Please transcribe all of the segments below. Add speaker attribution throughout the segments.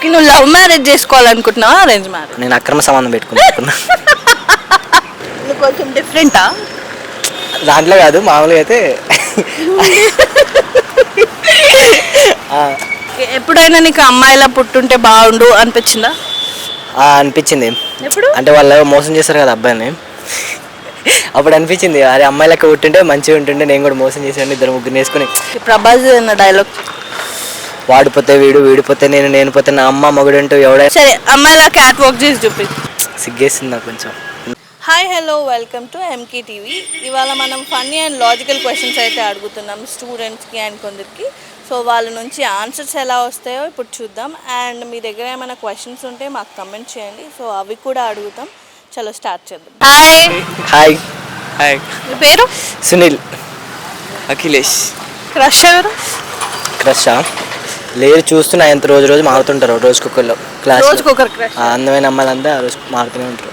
Speaker 1: Okay, నువ్వు love marriage చేసుకోవాలనుకుంటున్నావా arrange marriage?
Speaker 2: నేను అక్రమ సంబంధం పెట్టుకున్నా.
Speaker 1: నువ్వు కొంచెం డిఫరెంటా?
Speaker 2: దాంట్లో కాదు, మామూలుగా అయితే.
Speaker 1: ఎప్పుడైనా నీకు అమ్మాయిలా పుట్టుంటే బాగుండు అనిపించిందా?
Speaker 2: అనిపించింది.
Speaker 1: ఎప్పుడు?
Speaker 2: అంటే వాళ్ళు మోసం చేస్తారు కదా అబ్బాయిని, అప్పుడు అనిపించింది అరే అమ్మాయి లెక్క పుట్టుంటే మంచిగా ఉంటుంటే, నేను కూడా మోసం చేసాను ఇద్దరు ముగ్గురు వేసుకుని.
Speaker 1: ప్రభాస్ అన్న డైలాగ్.
Speaker 2: వాడిపోతే వీడు, వీడిపోతే నేను, నేను పోతే నా అమ్మ మగుడు అంటూ ఎవడైనా.
Speaker 1: సరే, అమ్మాయిలా క్యాట్ వాక్ చేసి చూపి.
Speaker 2: సిగ్గేస్తుంది నాకు కొంచెం.
Speaker 1: Hi hello, welcome to MK TV. ఇవాళ మనం ఫన్నీ అండ్ లాజికల్ క్వశ్చన్స్ అయితే అడుగుతున్నాం స్టూడెంట్స్కి అండ్ కొందరికి. సో వాళ్ళ నుంచి ఆన్సర్స్ ఎలా వస్తాయో ఇప్పుడు చూద్దాం. అండ్ మీ దగ్గర ఏమైనా క్వశ్చన్స్ ఉంటే మాకు కమెంట్ చేయండి, సో అవి కూడా అడుగుతాం. చలో స్టార్ట్ చేద్దాం. హాయ్.
Speaker 2: హాయ్.
Speaker 3: హాయ్.
Speaker 1: మీ పేరు?
Speaker 2: సునీల్.
Speaker 3: అఖిలేష్.
Speaker 1: క్రష్ ఎవరు?
Speaker 2: క్రషా లేరు, చూస్తున్నా ఎంత రోజు రోజు మారుతుంటారు, రోజుకొకళ్ళు క్లాస్.
Speaker 1: రోజుకొకరు క్రష్.
Speaker 2: అందమైన అమ్మాయిలంతా ఆ రోజు మారుతూనే ఉంటారు.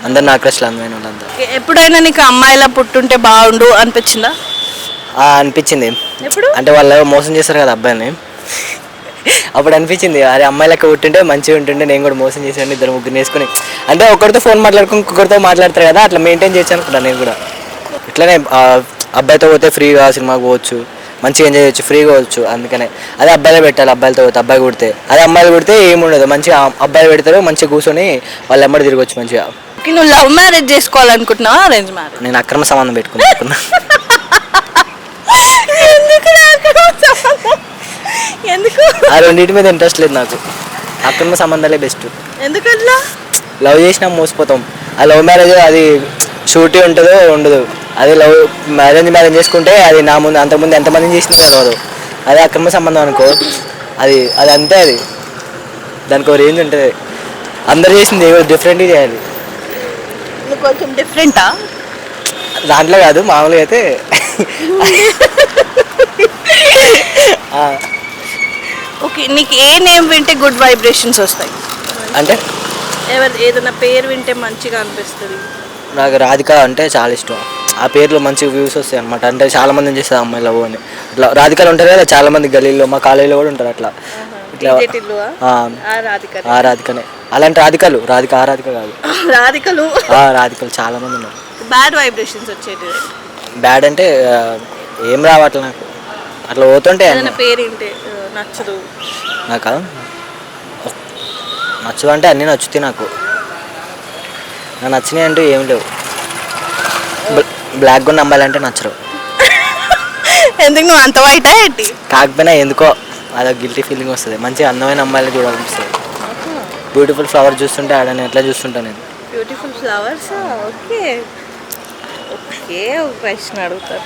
Speaker 2: అందరు నా క్రష్లు అందమైన వాళ్ళంతా.
Speaker 1: ఎప్పుడైనా నీకు అమ్మాయిలా పుట్టుంటే బాగుండు అనిపించిందా?
Speaker 2: అనిపించింది.
Speaker 1: ఎప్పుడు?
Speaker 2: అంటే వాళ్ళు మోసం చేస్తారు కదా అబ్బాయిని, అప్పుడు అనిపించింది అరే అమ్మాయి లెక్క పుట్టుంటే మంచిగా ఉంటుంటే, నేను కూడా మోసం చేసాను ఇద్దరు ముగ్గురు వేసుకుని. అంటే ఒకరితో ఫోన్ మాట్లాడుకుని ఇంకొకరితో మాట్లాడతారు కదా, అట్లా మెయింటైన్ చేయొచ్చు అనుకుంటాను నేను కూడా. ఇట్లానే అబ్బాయితో పోతే ఫ్రీగా సినిమాకి పోవచ్చు, మంచిగా ఎంజాయ్ చేయొచ్చు, ఫ్రీగా పోవచ్చు. అందుకనే అదే అబ్బాయిలే పెట్టాలి. అబ్బాయిలతో పోతే అబ్బాయి కుడితే, అదే అమ్మాయిలు కుడితే ఏముండదు, మంచిగా అబ్బాయిలు పెడతారు, మంచిగా కూర్చొని వాళ్ళు ఎమ్మడి తిరగచ్చు మంచిగా.
Speaker 1: నువ్వు లవ్ మ్యారేజ్ చేసుకోవాలనుకుంటున్నావా అరేంజ్ మ్యారేజ్?
Speaker 2: నేను అక్రమ సంబంధం పెట్టుకున్నా.
Speaker 1: ఎందుకు?
Speaker 2: ఆ రెండింటి మీద ఇంట్రెస్ట్ లేదు నాకు, అక్రమ సంబంధాలే బెస్ట్.
Speaker 1: ఎందుకట్లా?
Speaker 2: లవ్ చేసినా మోసపోతాం. ఆ లవ్ మ్యారేజ్ అది షూటీ ఉంటుందో ఉండదు. అదే మ్యారేజ్ చేసుకుంటే అది నా ముందు అంతకుముందు ఎంతమందిని చేసిందో తెలియదు. అదే అక్రమ సంబంధం అనుకో, అది అది అంతే, అది దానికి ఒక రేంజ్ ఉంటుంది. అందరు చేసింది ఏదో డిఫరెంట్గా చేయాలి.
Speaker 1: నువ్వు కొంచెం డిఫరెంటా?
Speaker 2: దాంట్లో కాదు, మామూలుగా అయితే.
Speaker 1: ఓకే, నీకు ఏ నేమ్ వింటే గుడ్ వైబ్రేషన్స్ వస్తాయి?
Speaker 2: అంటే
Speaker 1: ఏదైనా పేరు వింటే మంచిగా అనిపిస్తుంది?
Speaker 2: నాకు రాధిక అంటే చాలా ఇష్టం. ఆ పేర్లో మంచి వ్యూస్ వస్తాయి అనమాట. అంటే చాలా మంది చేస్తారు అమ్మాయి లవ్ అని. ఇట్లా రాధికలు ఉంటారు కదా చాలా మంది గల్లీలో, మా కాలేజీలో కూడా ఉంటారు అట్లా. ఇట్లా రాధికనే, అలాంటి రాధికలు. రాధిక ఆ రాధిక కాదు, రాధికలు చాలా మంది ఉన్నారు.
Speaker 1: బ్యాడ్ వైబ్రేషన్స్ వచ్చేది?
Speaker 2: బ్యాడ్ అంటే ఏం రావట్లే నాకు, అట్లా పోతుంటే.
Speaker 1: పేరు ఏంటి నచ్చదు
Speaker 2: నాకు? నచ్చదు అంటే అన్నీ నచ్చుతాయి నాకు. నాకు నచ్చినాయి అంటూ ఏం లేవు. బ్లాక్ ఉన్న అమ్మాయిలంటే నచ్చరు.
Speaker 1: ఎందుకు, నువ్వు అంత వైటా ఏంటి?
Speaker 2: కాకపోయినా ఎందుకో అదొక గిల్టీ ఫీలింగ్ వస్తుంది. మంచిగా అందమైన అమ్మాయిని చూడాలనిపిస్తుంది. బ్యూటిఫుల్ ఫ్లవర్ చూస్తుంటే ఆడని ఎట్లా చూస్తుంటా నేను.
Speaker 1: Beautiful flowers. ఓకే ఓకే, ఒక క్వశ్చన్ అడుగుతారు.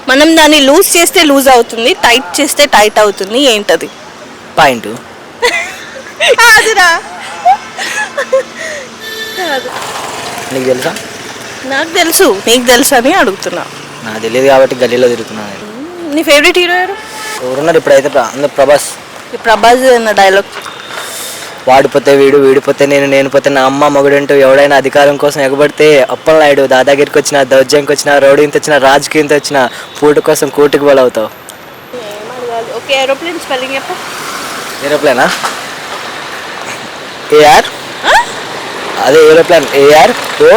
Speaker 1: మనం దాన్ని లూజ్ చేస్తే లూజ్ అవుతుంది, టైట్ చేస్తే టైట్ అవుతుంది, ఏంటది?
Speaker 2: పాయింట్.
Speaker 1: అదిరా
Speaker 2: నీకు తెలుసా?
Speaker 1: నాకు తెలుసు, నీకు తెలుసా అని అడుగుతున్నా.
Speaker 2: నాకు తెలియదు కాబట్టి గల్లీలో తిరుగుతున్నాను నేను.
Speaker 1: నీ ఫేవరెట్ హీరో ఎవరు?
Speaker 2: ఎవరున్నారు ఇప్పుడైతే? అందరు ప్రభాస్.
Speaker 1: ప్రభాస్ అన్న డైలాగ్.
Speaker 2: వాడిపోతే వీడు, వీడిపోతే నేను, నేను పోతే నా అమ్మ మగుడు అంటూ ఎవడైనా అధికారం కోసం ఎగబడితే అప్పలనాయుడు దాదాగిరికి వచ్చిన, దౌర్జన్కి వచ్చిన, రౌడీంత వచ్చిన, రాజకీయంతో వచ్చిన, పూట కోసం కోటికి బలవుతావు.
Speaker 1: ఓకే, ఏరోప్లేన్ స్పెల్లింగ్ చెప్పు.
Speaker 2: ఏరోప్లేనా? ఏఆర్. అదే ఏరోప్లేన్, ఏఆర్ ఓ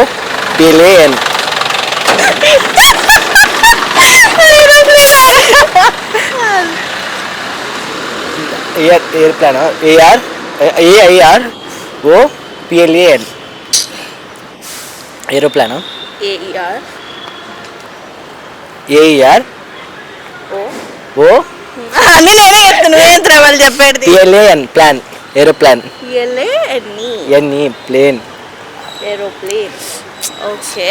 Speaker 2: పిలేన్. ఏరోప్లేనా? AR AIR O PLAN. ఏరోప్లేనా?
Speaker 1: ఏఈఆర్
Speaker 2: ఏఈఆర్ ఓ
Speaker 1: అని నేనే చెప్తాను, నువ్వేంద్ర వాళ్ళు చెప్పేది.
Speaker 2: PLAN plan, aeroplane. NE plane,
Speaker 1: aeroplane. Okay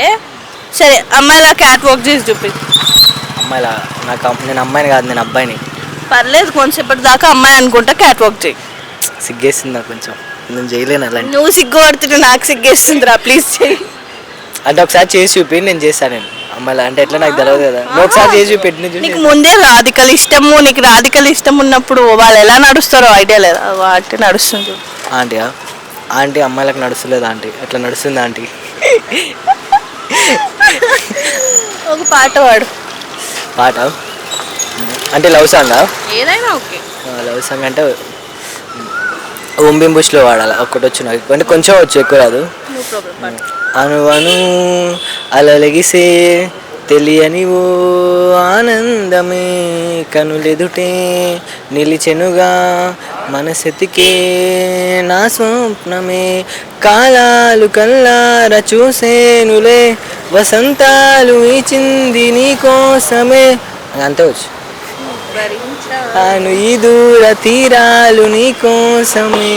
Speaker 1: సరే, అమ్మాయిలా క్యాట్ వాక్ చేసి చూపి.
Speaker 2: అమ్మాయిలా? నేను అమ్మాయిని కాదు, నేను అబ్బాయిని.
Speaker 1: పర్లేదు, కొంచెంసేపటి దాకా అమ్మాయి అనుకుంటా క్యాట్ వాక్ చేయి.
Speaker 2: సిగ్గేస్తుంది నాకు కొంచెం, నేను చేయలేను అలాంటి.
Speaker 1: నువ్వు సిగ్గు పడుతుంటే నాకు సిగ్గేస్తుందిరా, ప్లీజ్ చేయి.
Speaker 2: అంటే ఒకసారి చేసి చూపి, నేను చేస్తాను. నేను అమ్మాయిలా అంటే ఎట్లా నాకు తెలియదు కదా. నువ్వు ఒకసారి చేసి చూపెట్టి.
Speaker 1: నీకు ముందే రాధికలు ఇష్టము, నీకు రాధికలు ఇష్టం ఉన్నప్పుడు వాళ్ళు ఎలా నడుస్తారో ఐడియా లేదా? వాటి నడుస్తుంది.
Speaker 2: ఆంటీయా? ఆంటీ అమ్మాయిలకు నడుస్తలేదు ఆంటీ, అట్లా నడుస్తుంది ఆంటీ.
Speaker 1: ఒక పాట పాడు.
Speaker 2: పాట అంటే లవ్ సాంగా?
Speaker 1: ఏదైనా ఓకే.
Speaker 2: లవ్ సాంగ్ అంటే ఓంబిం బుష్లో వాడాలి ఒక్కటి వచ్చు నాకు, అంటే కొంచెం వచ్చు, ఎక్కువ రాదు.
Speaker 1: No problem.
Speaker 2: అనువను అలలగిసే తెలియని ఓ ఆనందమే కనులెదుటే నిలిచెనుగా మనసెతికే నా స్వప్నమే కాలాలు కల్లార చూసేనులే వసంతాలు ఇచ్చింది నీ కోసమే. అంతే వచ్చు. అను ఈ దూర తీరాలు నీ కోసమే.